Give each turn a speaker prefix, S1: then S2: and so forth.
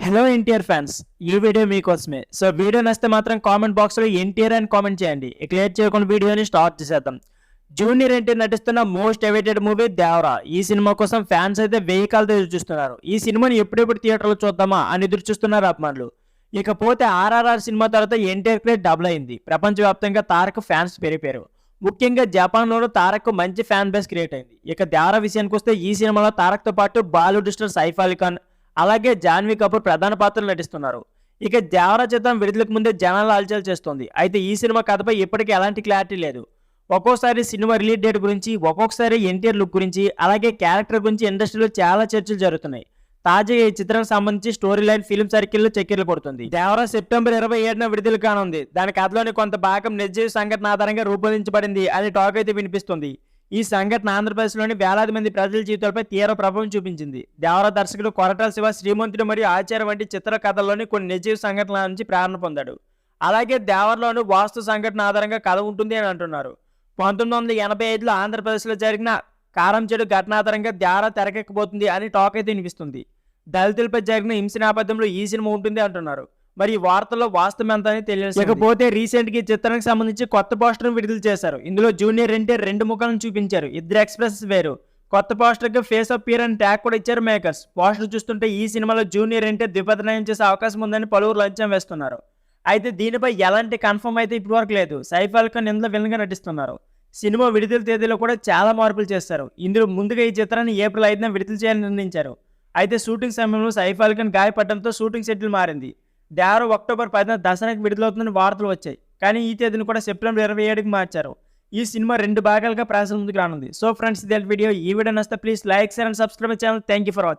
S1: Hello NTR fans, ఈ video మీకోసమే. So video నచ్చితే మాత్రం కామెంట్ బాక్స్లో ఎన్టీఆర్ అని కామెంట్ చేయండి. ఇక లేట్ చేయకుండా వీడియోని స్టార్ట్ చేసేద్దాం. జూనియర్ ఎన్టీఆర్ నటిస్తున్న మోస్ట్ అవైటెడ్ మూవీ దేవరా. ఈ సినిమా కోసం ఫ్యాన్స్ అయితే వెయ్యి కాలతో ఎదురు చూస్తున్నారు. ఈ సినిమాని ఎప్పుడెప్పుడు థియేటర్లో చూద్దామా అని ఎదురు చూస్తున్నారు అభిమానులు. ఇకపోతే ఆర్ఆర్ఆర్ సినిమా తర్వాత ఎన్టీఆర్ క్రేజ్ డబుల్ అయింది. ప్రపంచవ్యాప్తంగా తారక్ ఫ్యాన్స్ పెరిగిపోయారు. ముఖ్యంగా జపాన్లోనూ తారక్ మంచి ఫ్యాన్ బేస్ క్రియేట్ అయింది. ఇక దేవరా విషయానికి వస్తే ఈ సినిమాలో తారక్తో పాటు బాలీవుడ్ స్టార్ సైఫ్ అలీ ఖాన్ అలాగే జాన్వీ కపూర్ ప్రధాన పాత్రలు నటిస్తున్నారు. ఇక దేవరా చిత్రం విడుదలకు ముందే జనాలు అలచల్ చేస్తోంది. అయితే ఈ సినిమా కథపై ఇప్పటికీ ఎలాంటి క్లారిటీ లేదు. ఒక్కోసారి సినిమా రిలీజ్ డేట్ గురించి, ఒక్కొక్కసారి ఎన్టీఆర్ లుక్ గురించి, అలాగే క్యారెక్టర్ గురించి ఇండస్ట్రీలో చాలా చర్చలు జరుగుతున్నాయి. తాజాగా ఈ చిత్రానికి సంబంధించి స్టోరీ లైన్ ఫిల్మ్ సర్కిల్లో చక్కెర్లు కొడుతుంది. దేవరా సెప్టెంబర్ 27న విడుదల కానుంది. దాని కథలోని కొంత భాగం నిజ సంఘటన ఆధారంగా రూపొందించబడింది అని టాక్ అయితే వినిపిస్తుంది. ఈ సంఘటన ఆంధ్రప్రదేశ్లోని వేలాది మంది ప్రజల జీవితాలపై తీవ్ర ప్రభావం చూపించింది. దేవరా దర్శకుడు కొరటాల శివ శ్రీమంతుడు మరియు ఆచార్య వంటి చిత్ర కథల్లోని కొన్ని నిజ సంఘటనల నుంచి ప్రేరణ పొందాడు. అలాగే దేవరలోని వాస్తు సంఘటన ఆధారంగా కథ ఉంటుంది అని అంటున్నారు. 1985లో ఆంధ్రప్రదేశ్లో జరిగిన కారంచెడు ఘటన ఆధారంగా దేవరా తెరకెక్కబోతుంది అని టాక్ అయితే వినిపిస్తుంది. దళితులపై జరిగిన హింస నేపథ్యంలో ఈ సినిమా ఉంటుంది అంటున్నారు. మరి ఈ వార్తల్లో వాస్తవం ఎంత అని తెలియదు. ఇకపోతే రీసెంట్ గా ఈ చిత్రానికి సంబంధించి కొత్త పోస్టర్ విడుదల చేశారు. ఇందులో జూనియర్ ఎన్టీఆర్ రెండు ముఖాలను చూపించారు. ఇద్దరు ఎక్స్ప్రెస్ వేరు. కొత్త పోస్టర్ కి ఫేస్ ఆఫ్ పియర్ అని ట్యాగ్ కూడా ఇచ్చారు మేకర్స్. పోస్టర్ చూస్తుంటే ఈ సినిమాలో జూనియర్ ఎన్టీఆర్ ద్విపదనయం చేసే అవకాశం ఉందని పలువురు లంచం వేస్తున్నారు. అయితే దీనిపై ఎలాంటి కన్ఫర్మ్ అయితే ఇప్పటివరకు లేదు. సైఫ్ అలీ ఖాన్ ఇందులో విలన్ గా నటిస్తున్నారు. సినిమా విడుదల తేదీలో కూడా చాలా మార్పులు చేస్తారు. ఇందులో ముందుగా ఈ చిత్రాన్ని ఏప్రిల్ 5న విడుదల చేయాలని నిర్ణయించారు. అయితే షూటింగ్ సమయంలో సైఫ్ అలీ ఖాన్ గాయపడడంతో షూటింగ్ షెడ్యూల్ మారింది. దేవరా అక్టోబర్ 10న దసరాకి విడుదలవుతుందని వార్తలు వచ్చాయి. కానీ ఈ తేదీని కూడా సెప్టెంబర్ 27కి మార్చారు. ఈ సినిమా 2 భాగాలుగా ప్రజల ముందుకు రానుంది. సో ఫ్రెండ్స్, ఇదే వీడియో. ఈ వీడియో నచ్చితే please like, share and subscribe channel. Thank you for watching.